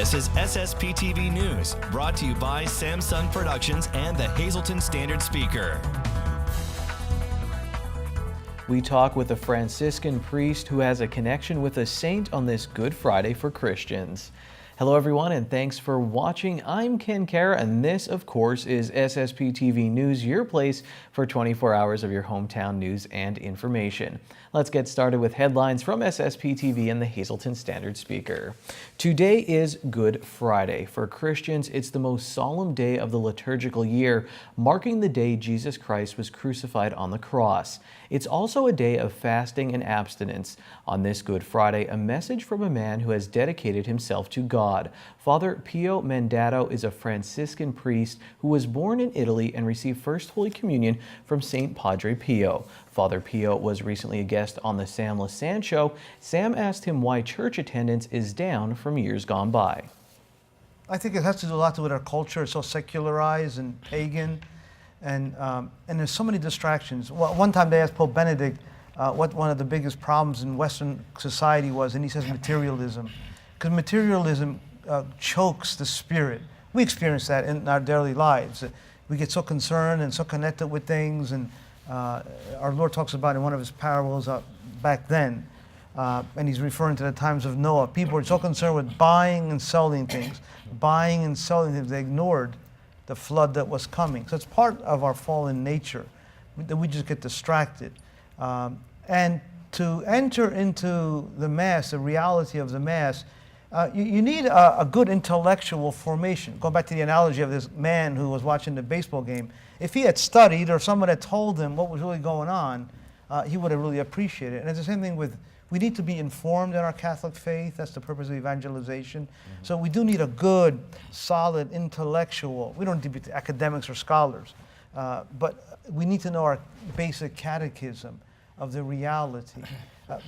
This is SSPTV News, brought to you by Samsung Productions and the Hazleton Standard Speaker. We talk with a Franciscan priest who has a connection with a saint on this Good Friday for Christians. Hello everyone, and thanks for watching. I'm Ken Kara, and this, of course, is SSPTV News, your place for 24 hours of your hometown news and information. Let's get started with headlines from SSPTV and the Hazleton Standard Speaker. Today is Good Friday. For Christians, it's the most solemn day of the liturgical year, marking the day Jesus Christ was crucified on the cross. It's also a day of fasting and abstinence. On this Good Friday, a message from a man who has dedicated himself to God. Father Pio Mendato is a Franciscan priest who was born in Italy and received First Holy Communion from St. Padre Pio. Father Pio was recently a guest on the Sam Lasan Show. Sam asked him why church attendance is down from years gone by. I think it has to do a lot with our culture. It's so secularized and pagan, and there's so many distractions. Well, one time they asked Pope Benedict what one of the biggest problems in Western society was, and he says materialism. Because materialism chokes the spirit. We experience that in our daily lives. We get so concerned and so connected with things, and our Lord talks about in one of his parables back then, and he's referring to the times of Noah. People were so concerned with buying and selling things. Buying and selling things. They ignored the flood that was coming. So it's part of our fallen nature that we just get distracted. And to enter into the Mass, the reality of the Mass, you need a good intellectual formation. Going back to the analogy of this man who was watching the baseball game, if he had studied or someone had told him what was really going on, he would have really appreciated it. And it's the same thing with, we need to be informed in our Catholic faith. That's the purpose of evangelization. Mm-hmm. So we do need a good, solid, intellectual, we don't need to be academics or scholars, but we need to know our basic catechism of the reality.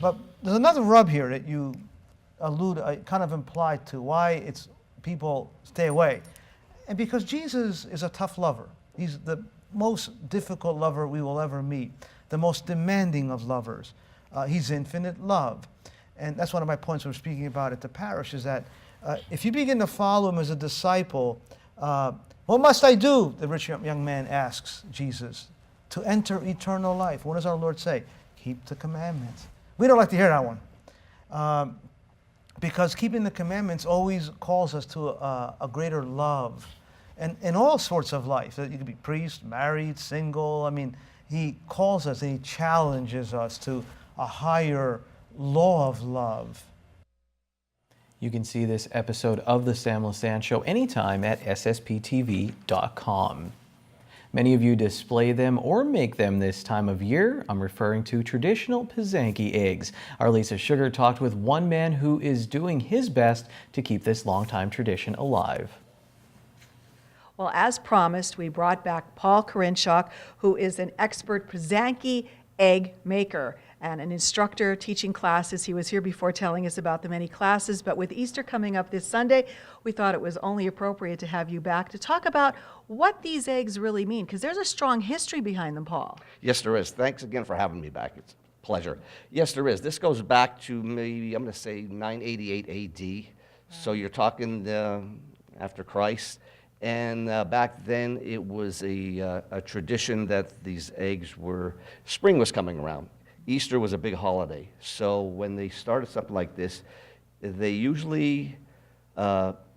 But there's another rub here that you kind of implied to why it's people stay away. And because Jesus is a tough lover. He's the most difficult lover we will ever meet, the most demanding of lovers. He's infinite love. And that's one of my points we're speaking about at the parish, is that if you begin to follow him as a disciple, what must I do, the rich young man asks Jesus, to enter eternal life? What does our Lord say? Keep the commandments. We don't like to hear that one. Because keeping the commandments always calls us to a greater love. And in all sorts of life, you could be priest, married, single. I mean, he calls us and he challenges us to a higher law of love. You can see this episode of the Sam Lasan Show anytime at ssptv.com. Many of you display them or make them this time of year. I'm referring to traditional Pysanky eggs. Our Lisa Sugar talked with one man who is doing his best to keep this longtime tradition alive. Well, as promised, we brought back Paul Karinchak, who is an expert Pysanky egg maker and an instructor teaching classes. He was here before telling us about the many classes, but with Easter coming up this Sunday, we thought it was only appropriate to have you back to talk about what these eggs really mean, because there's a strong history behind them, Paul. Yes, there is. Thanks again for having me back. It's a pleasure. Yes, there is. This goes back to maybe, I'm going to say 988 AD. So you're talking after Christ. And back then it was a tradition that these eggs were, spring was coming around. Easter was a big holiday. So when they started something like this, they usually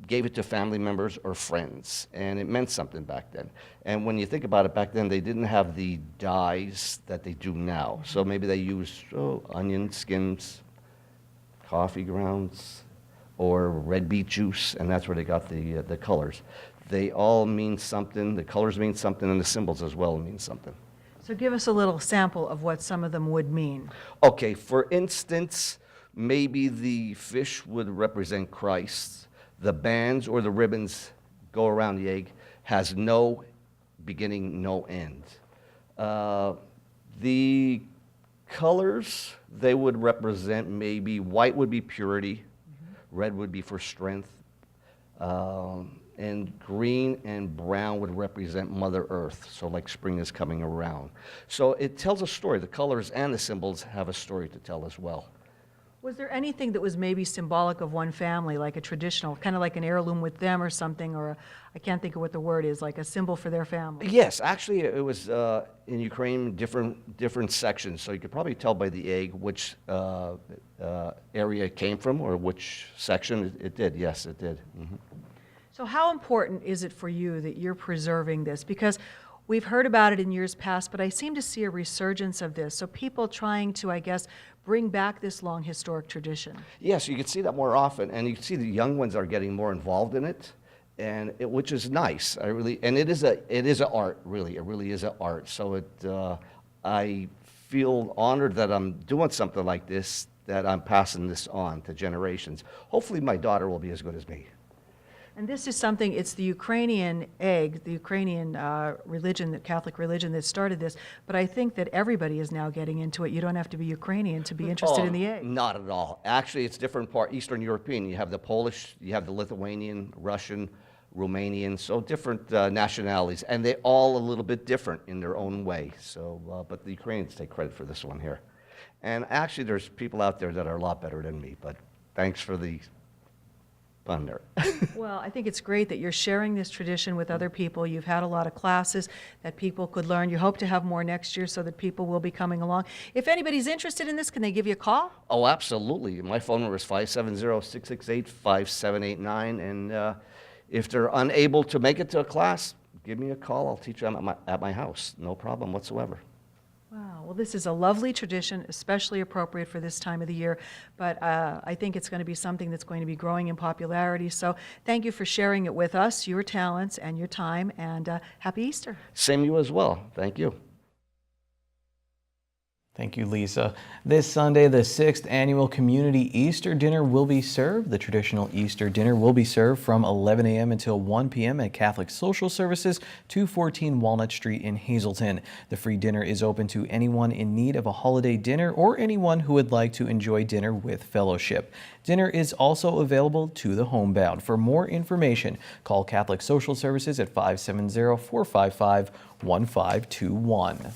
gave it to family members or friends, and it meant something back then. And when you think about it, back then they didn't have the dyes that they do now. So maybe they used onion skins, coffee grounds, or red beet juice, and that's where they got the colors. They all mean something. The colors mean something, and the symbols as well mean something. So give us a little sample of what some of them would mean. Okay, for instance, maybe the fish would represent Christ. The bands or the ribbons go around the egg has no beginning, no end. The colors, they would represent maybe white would be purity, red would be for strength, and green and brown would represent Mother Earth, so like spring is coming around. So it tells a story. The colors and the symbols have a story to tell as well. Was there anything that was maybe symbolic of one family, like a traditional, kind of like an heirloom with them or something, or I can't think of what the word is, like a symbol for their family? Yes, actually, it was in Ukraine, different sections. So you could probably tell by the egg which area it came from or which section it did. Yes, it did. So how important is it for you that you're preserving this? Because we've heard about it in years past, but I seem to see a resurgence of this. So people trying to, I guess, bring back this long historic tradition. Yes, you can see that more often, and you can see the young ones are getting more involved in it, and which is nice. And it is a art, really. It really is an art. So I feel honored that I'm doing something like this, that I'm passing this on to generations. Hopefully, my daughter will be as good as me. And this is something, it's the Ukrainian egg, the Ukrainian religion, the Catholic religion that started this, but I think that everybody is now getting into it. You don't have to be Ukrainian to be interested in the egg. Not at all. Actually, it's different Eastern European. You have the Polish, you have the Lithuanian, Russian, Romanian, so different nationalities, and they're all a little bit different in their own way. So, but the Ukrainians take credit for this one here. And actually, there's people out there that are a lot better than me, but thanks for the thunder. Well, I think it's great that you're sharing this tradition with other people. You've had a lot of classes that people could learn. You hope to have more next year so that people will be coming along. If anybody's interested in this, can they give you a call? Oh, absolutely. My phone number is 570-668-5789, and if they're unable to make it to a class, give me a call. I'll teach them at my house. No problem whatsoever. Wow, well, this is a lovely tradition, especially appropriate for this time of the year, but I think it's going to be something that's going to be growing in popularity. So thank you for sharing it with us, your talents and your time, and happy Easter. Same you as well. Thank you. Thank you, Lisa. This Sunday, the 6th annual Community Easter Dinner will be served. The traditional Easter dinner will be served from 11 a.m. until 1 p.m. at Catholic Social Services, 214 Walnut Street in Hazleton. The free dinner is open to anyone in need of a holiday dinner or anyone who would like to enjoy dinner with fellowship. Dinner is also available to the homebound. For more information, call Catholic Social Services at 570-455-1521.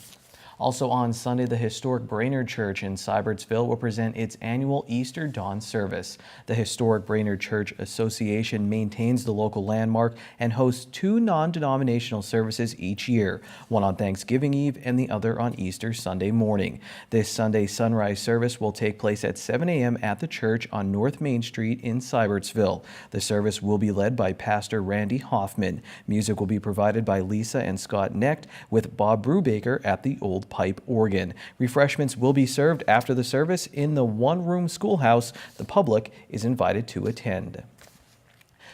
Also on Sunday, the historic Brainerd Church in Seibertsville will present its annual Easter Dawn service. The Historic Brainerd Church Association maintains the local landmark and hosts 2 non-denominational services each year, one on Thanksgiving Eve and the other on Easter Sunday morning. This Sunday sunrise service will take place at 7 a.m. at the church on North Main Street in Seibertsville. The service will be led by Pastor Randy Hoffman. Music will be provided by Lisa and Scott Necht, with Bob Brubaker at the old pipe organ. Refreshments will be served after the service in the one-room schoolhouse. The public is invited to attend.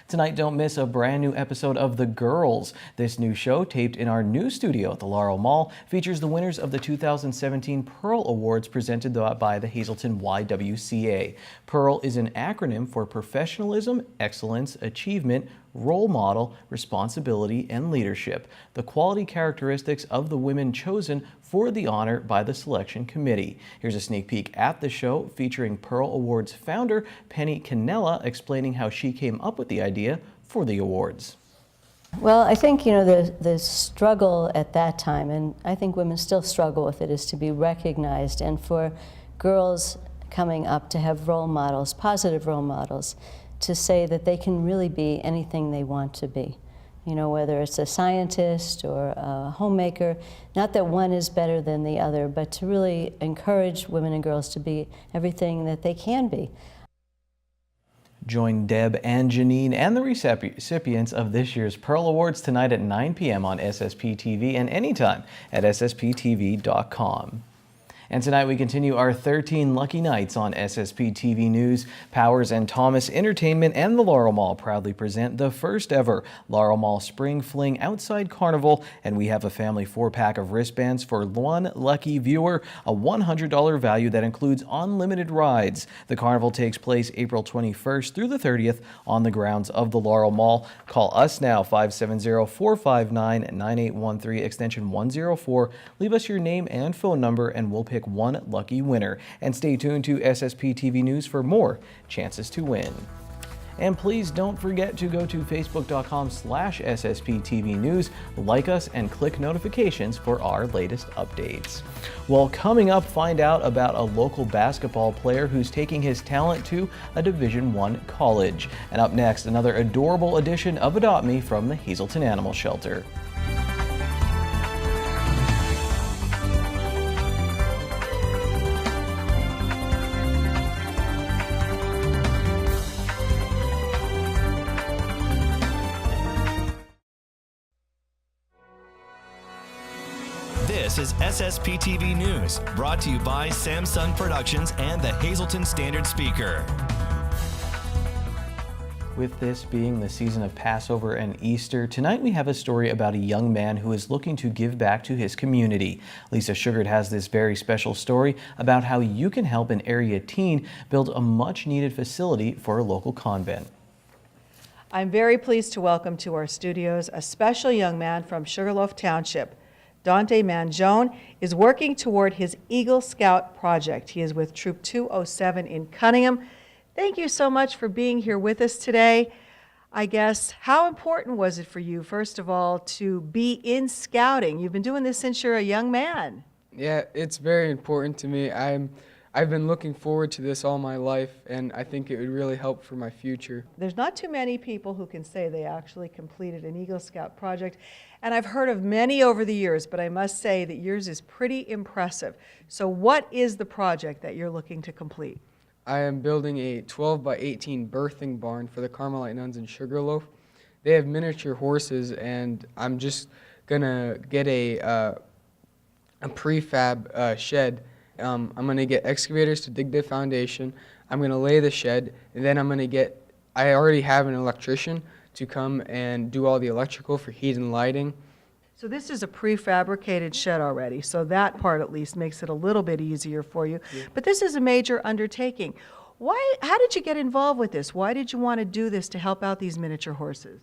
Tonight, don't miss a brand new episode of The Girls. This new show, taped in our new studio at the Laurel Mall, features the winners of the 2017 Pearl Awards presented by the Hazleton YWCA. Pearl is an acronym for Professionalism, Excellence, Achievement, Role Model, Responsibility, and Leadership, the quality characteristics of the women chosen for the honor by the selection committee. Here's a sneak peek at the show featuring Pearl Awards founder Penny Cannella explaining how she came up with the idea for the awards. Well, I think, the struggle at that time, and I think women still struggle with it, is to be recognized, and for girls coming up to have role models, positive role models, to say that they can really be anything they want to be. Whether it's a scientist or a homemaker, not that one is better than the other, but to really encourage women and girls to be everything that they can be. Join Deb and Janine and the recipients of this year's Pearl Awards tonight at 9 p.m. on SSPTV and anytime at ssptv.com. And tonight we continue our 13 lucky nights on SSPTV News. Powers and Thomas Entertainment and the Laurel Mall proudly present the first ever Laurel Mall Spring Fling Outside Carnival, and we have a family 4-pack of wristbands for one lucky viewer, a $100 value that includes unlimited rides. The carnival takes place April 21st through the 30th on the grounds of the Laurel Mall. Call us now, 570-459-9813, extension 104. Leave us your name and phone number and we'll pick one lucky winner. And stay tuned to SSPTV News for more chances to win. And please don't forget to go to facebook.com/SSPTV News, like us, and click notifications for our latest updates. Well, coming up, find out about a local basketball player who's taking his talent to a Division I college. And up next, another adorable edition of Adopt Me from the Hazelton Animal Shelter. This is SSPTV News, brought to you by Samsung Productions and the Hazelton Standard Speaker. With this being the season of Passover and Easter, tonight we have a story about a young man who is looking to give back to his community. Lisa Sugart has this very special story about how you can help an area teen build a much-needed facility for a local convent. I'm very pleased to welcome to our studios a special young man from Sugarloaf Township. Dante Mangione is working toward his Eagle Scout project. He is with Troop 207 in Cunningham. Thank you so much for being here with us today. I guess, how important was it for you, first of all, to be in scouting? You've been doing this since you're a young man. Yeah, it's very important to me. I've been looking forward to this all my life, and I think it would really help for my future. There's not too many people who can say they actually completed an Eagle Scout project, and I've heard of many over the years, but I must say that yours is pretty impressive. So what is the project that you're looking to complete? I am building a 12 by 18 birthing barn for the Carmelite nuns in Sugarloaf. They have miniature horses, and I'm just gonna get a prefab shed. I'm gonna get excavators to dig the foundation. I'm gonna lay the shed, and then I already have an electrician to come and do all the electrical for heat and lighting. So this is a prefabricated shed already, so that part at least makes it a little bit easier for you. Yeah. But this is a major undertaking. How did you get involved with this? Why did you want to do this to help out these miniature horses?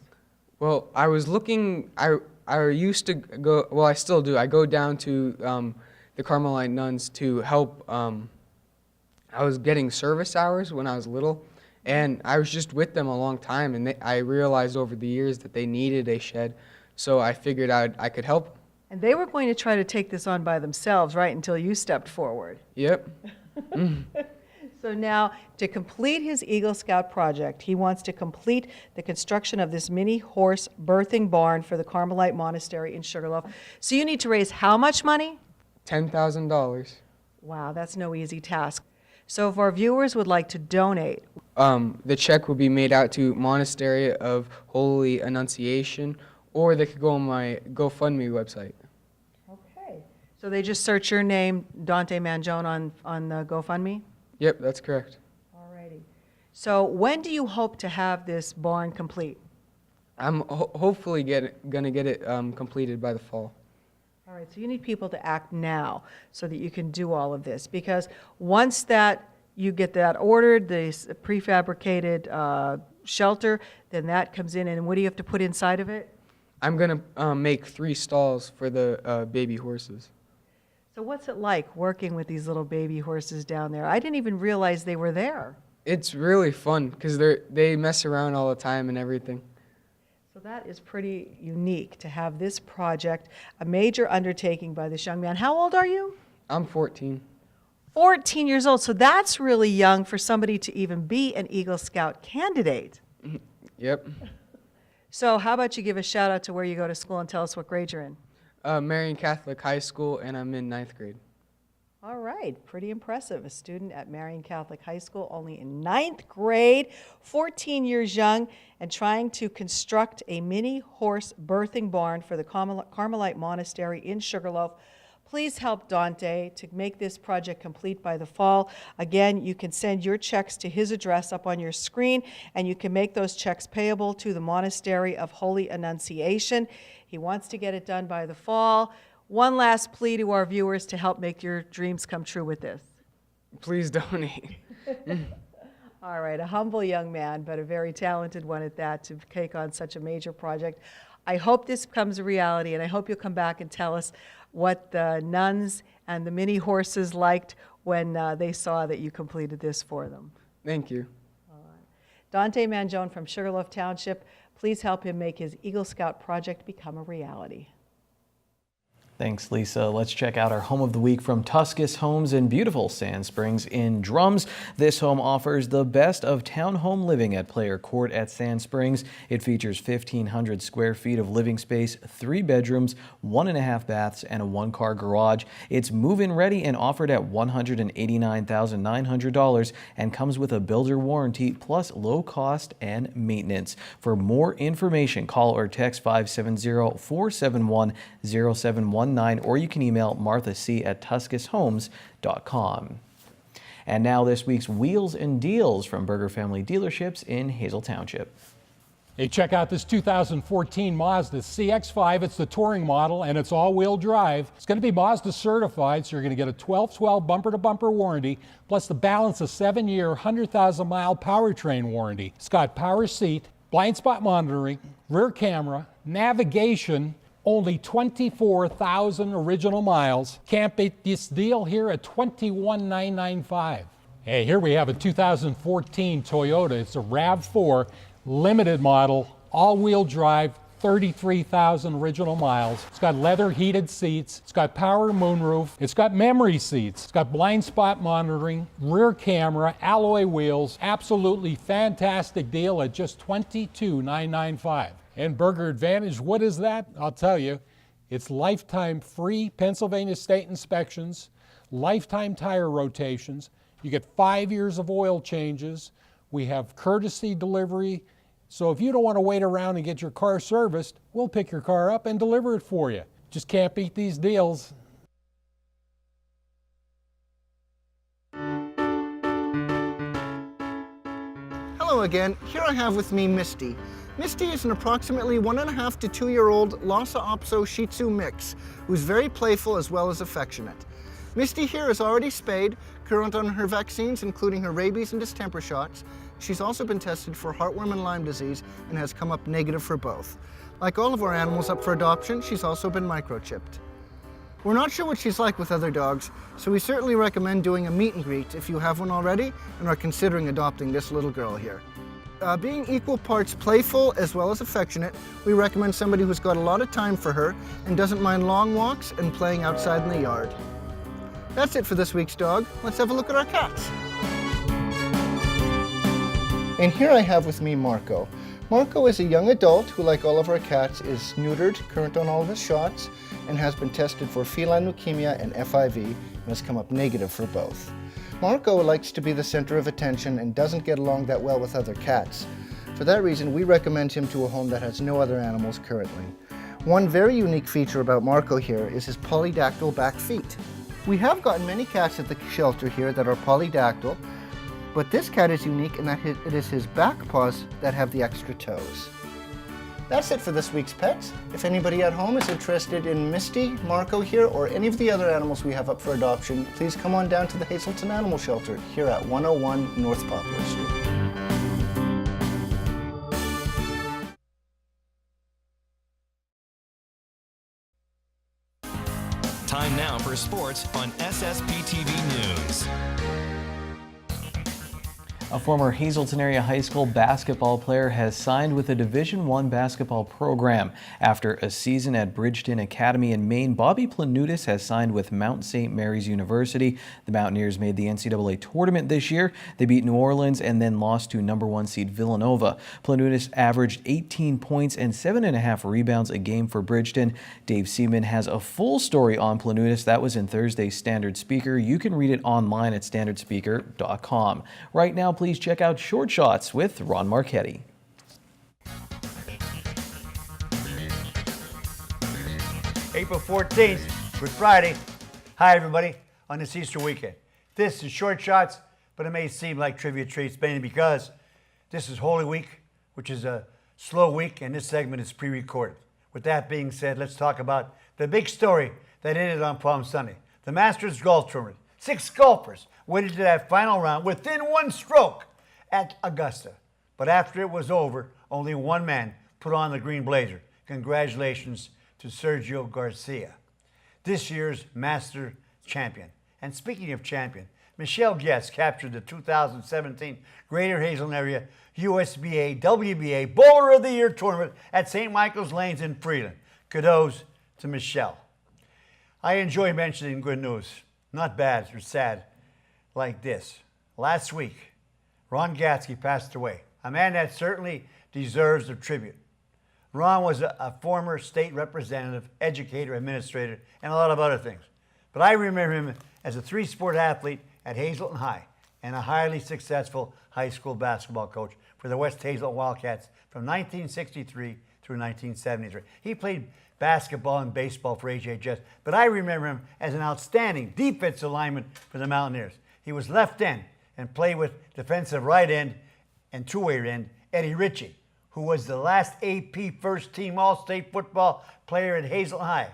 Well, I was looking, I used to go, well, I still do. I go down to the Carmelite nuns to help. I was getting service hours when I was little, and I was just with them a long time, and I realized over the years that they needed a shed. So I figured I could help. And they were going to try to take this on by themselves, right, until you stepped forward. Yep. So now, to complete his Eagle Scout project, he wants to complete the construction of this mini horse birthing barn for the Carmelite Monastery in Sugarloaf. So you need to raise how much money? $10,000. Wow, that's no easy task. So if our viewers would like to donate, the check will be made out to Monastery of Holy Annunciation, or they could go on my GoFundMe website. Okay. So they just search your name, Dante Mangione, on the GoFundMe? Yep, that's correct. All righty. So when do you hope to have this barn complete? I'm hopefully gonna get it completed by the fall. All right, so you need people to act now so that you can do all of this, because once that you get that ordered, this prefabricated shelter, then that comes in, and what do you have to put inside of it? I'm going to make 3 stalls for the baby horses. So what's it like working with these little baby horses down there? I didn't even realize they were there. It's really fun because they mess around all the time and everything. So that is pretty unique to have this project, a major undertaking by this young man. How old are you? I'm 14. 14 years old. So that's really young for somebody to even be an Eagle Scout candidate. Yep. So how about you give a shout out to where you go to school and tell us what grade you're in? Marian Catholic High School, and I'm in 9th grade. All right, pretty impressive. A student at Marian Catholic High School, only in 9th grade, 14 years young, and trying to construct a mini horse birthing barn for the Carmelite Monastery in Sugarloaf. Please help Dante to make this project complete by the fall. Again, you can send your checks to his address up on your screen, and you can make those checks payable to the Monastery of Holy Annunciation. He wants to get it done by the fall. One last plea to our viewers to help make your dreams come true with this. Please donate. All right, a humble young man, but a very talented one at that, to take on such a major project. I hope this becomes a reality, and I hope you'll come back and tell us what the nuns and the mini horses liked when they saw that you completed this for them. Thank you. Dante Mangione from Sugarloaf Township. Please help him make his Eagle Scout project become a reality. Thanks, Lisa. Let's check out our home of the week from Tuscus Homes in beautiful Sand Springs in Drums. This home offers the best of townhome living at Player Court at Sand Springs. It features 1,500 square feet of living space, 3 bedrooms, 1.5 baths, and a 1-car garage. It's move-in ready and offered at $189,900 and comes with a builder warranty plus low cost and maintenance. For more information, call or text 570-471-0719, or you can email marthac@tuscushomes.com. And now this week's Wheels and Deals from Berger Family Dealerships in Hazel Township. Hey, check out this 2014 Mazda CX-5. It's the touring model and it's all-wheel drive. It's going to be Mazda certified, so you're going to get a 12/12 bumper-to-bumper warranty, plus the balance of 7-year, 100,000-mile powertrain warranty. It's got power seat, blind spot monitoring, rear camera, navigation, only 24,000 original miles. Can't beat this deal here at $21,995. Hey, here we have a 2014 Toyota. It's a RAV4 limited model, all-wheel drive, 33,000 original miles. It's got leather heated seats. It's got power moonroof. It's got memory seats. It's got blind spot monitoring, rear camera, alloy wheels. Absolutely fantastic deal at just $22,995. And Berger Advantage, what is that? I'll tell you. It's lifetime free Pennsylvania state inspections, lifetime tire rotations. You get 5 years of oil changes. We have courtesy delivery. So if you don't want to wait around and get your car serviced, we'll pick your car up and deliver it for you. Just can't beat these deals. Hello again. Here I have with me Misty. Misty is an approximately 1.5 to 2-year-old Lhasa Apso Shih Tzu mix who's very playful as well as affectionate. Misty here is already spayed, current on her vaccines including her rabies and distemper shots. She's also been tested for heartworm and Lyme disease and has come up negative for both. Like all of our animals up for adoption, she's also been microchipped. We're not sure what she's like with other dogs, so we certainly recommend doing a meet and greet if you have one already and are considering adopting this little girl here. Being equal parts playful as well as affectionate, we recommend somebody who's got a lot of time for her and doesn't mind long walks and playing outside in the yard. That's it for this week's dog. Let's have a look at our cats. And here I have with me Marco. Marco is a young adult who, like all of our cats, is neutered, current on all of his shots, and has been tested for feline leukemia and FIV and has come up negative for both. Marco likes to be the center of attention and doesn't get along that well with other cats. For that reason, we recommend him to a home that has no other animals currently. One very unique feature about Marco here is his polydactyl back feet. We have gotten many cats at the shelter here that are polydactyl, but this cat is unique in that it is his back paws that have the extra toes. That's it for this week's pets. If anybody at home is interested in Misty, Marco here, or any of the other animals we have up for adoption, please come on down to the Hazelton Animal Shelter here at 101 North Poplar Street. Time now for sports on SSPTV News. A former Hazelton area high school basketball player has signed with a Division I basketball program. After a season at Bridgeton Academy in Maine, Bobby Planutis has signed with Mount St. Mary's University. The Mountaineers made the NCAA tournament this year. They beat New Orleans and then lost to number 1 seed Villanova. Planutis averaged 18 points and 7.5 rebounds a game for Bridgeton. Dave Seaman has a full story on Planutis. That was in Thursday's Standard Speaker. You can read it online at standardspeaker.com. Right now, please check out Short Shots with Ron Marchetti. April 14th, Good Friday. Hi, everybody, on this Easter weekend. This is Short Shots, but it may seem like trivia treats, mainly because this is Holy Week, which is a slow week, and this segment is pre-recorded. With that being said, let's talk about the big story that ended on Palm Sunday. The Masters Golf Tournament. 6 golfers went into that final round within 1 stroke at Augusta. But after it was over, only one man put on the green blazer. Congratulations to Sergio Garcia, this year's Master champion. And speaking of champion, Michelle Guest captured the 2017 Greater Hazelton Area USBA WBA Bowler of the Year tournament at St. Michael's Lanes in Freeland. Kudos to Michelle. I enjoy mentioning good news, not bad or sad, like this. Last week, Ron Gatsky passed away, a man that certainly deserves a tribute. Ron was a former state representative, educator, administrator, and a lot of other things. But I remember him as a three-sport athlete at Hazelton High and a highly successful high school basketball coach for the West Hazelton Wildcats from 1963 through 1973. He played basketball and baseball for HHS, but I remember him as an outstanding defensive lineman for the Mountaineers. He was left end and played with defensive right end and two-way end Eddie Ritchie, who was the last AP first-team All-State football player at Hazelton High.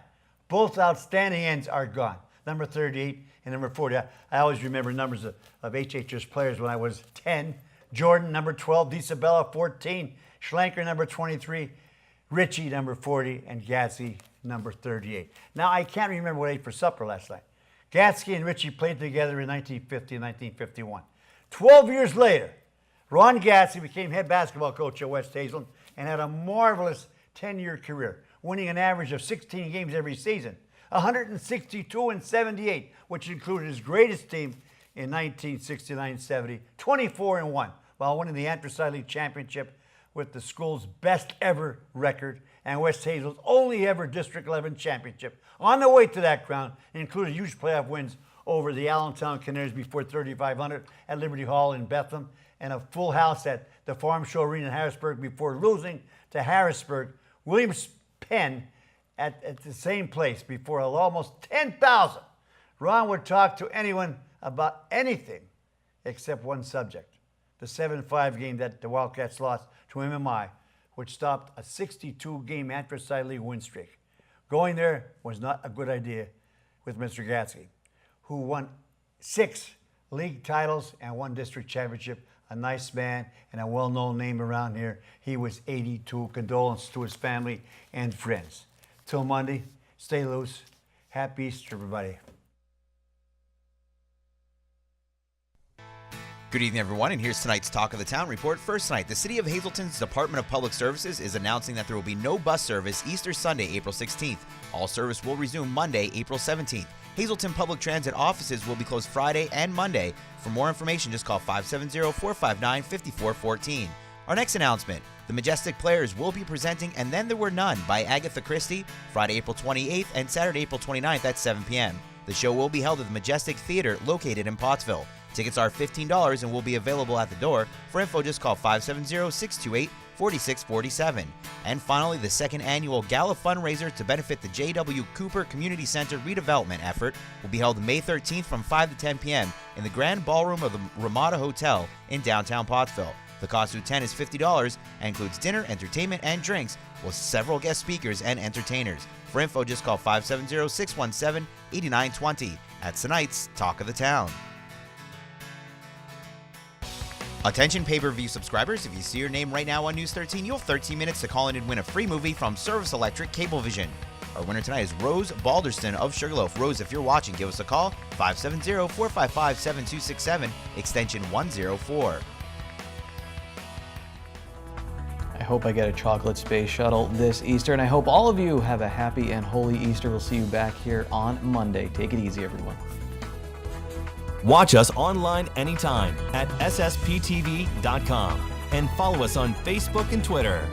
Both outstanding ends are gone, number 38 and number 40. I always remember numbers of HHS players when I was 10. Jordan, number 12, DeSabella, 14, Schlenker, number 23, Ritchie, number 40, and Gatsky, number 38. Now, I can't remember what I ate for supper last night. Gatsky and Ritchie played together in 1950 and 1951. 12 years later, Ron Gatsky became head basketball coach at West Hazelton and had a marvelous 10-year career, winning an average of 16 games every season, 162 and 78, which included his greatest team in 1969-70, 24 and 1, while winning the Anthracite League championship with the school's best ever record and West Hazelton's only ever District 11 championship. On the way to that crown, it included huge playoff wins over the Allentown Canaries before 3,500 at Liberty Hall in Bethlehem, and a full house at the Farm Show Arena in Harrisburg before losing to Harrisburg. Williams Penn at the same place before almost 10,000. Ron would talk to anyone about anything except one subject, the 7-5 game that the Wildcats lost to MMI, which stopped a 62-game Anthracite League win streak. Going there was not a good idea with Mr. Gatsky, who won 6 league titles and 1 district championship. A nice man and a well-known name around here. He was 82. Condolences to his family and friends. Till Monday, stay loose. Happy Easter, everybody. Good evening, everyone, and here's tonight's Talk of the Town report. First tonight, the City of Hazelton's Department of Public Services is announcing that there will be no bus service Easter Sunday, April 16th. All service will resume Monday, April 17th. Hazelton Public Transit offices will be closed Friday and Monday. For more information, just call 570-459-5414. Our next announcement, the Majestic Players will be presenting And Then There Were None by Agatha Christie, Friday, April 28th and Saturday, April 29th at 7 p.m. The show will be held at the Majestic Theater located in Pottsville. Tickets are $15 and will be available at the door. For info, just call 570-628-4647. And finally, the second annual Gala fundraiser to benefit the J.W. Cooper Community Center redevelopment effort will be held May 13th from 5 to 10 p.m. in the Grand Ballroom of the Ramada Hotel in downtown Pottsville. The cost to attend is $50 and includes dinner, entertainment, and drinks with several guest speakers and entertainers. For info, just call 570-617-8920. That's tonight's Talk of the Town. Attention pay-per-view subscribers, if you see your name right now on News 13, you'll have 13 minutes to call in and win a free movie from Service Electric Cablevision. Our winner tonight is Rose Balderston of Sugarloaf. Rose, if you're watching, give us a call, 570-455-7267, extension 104. I hope I get a chocolate space shuttle this Easter, and I hope all of you have a happy and holy Easter. We'll see you back here on Monday. Take it easy, everyone. Watch us online anytime at ssptv.com and follow us on Facebook and Twitter.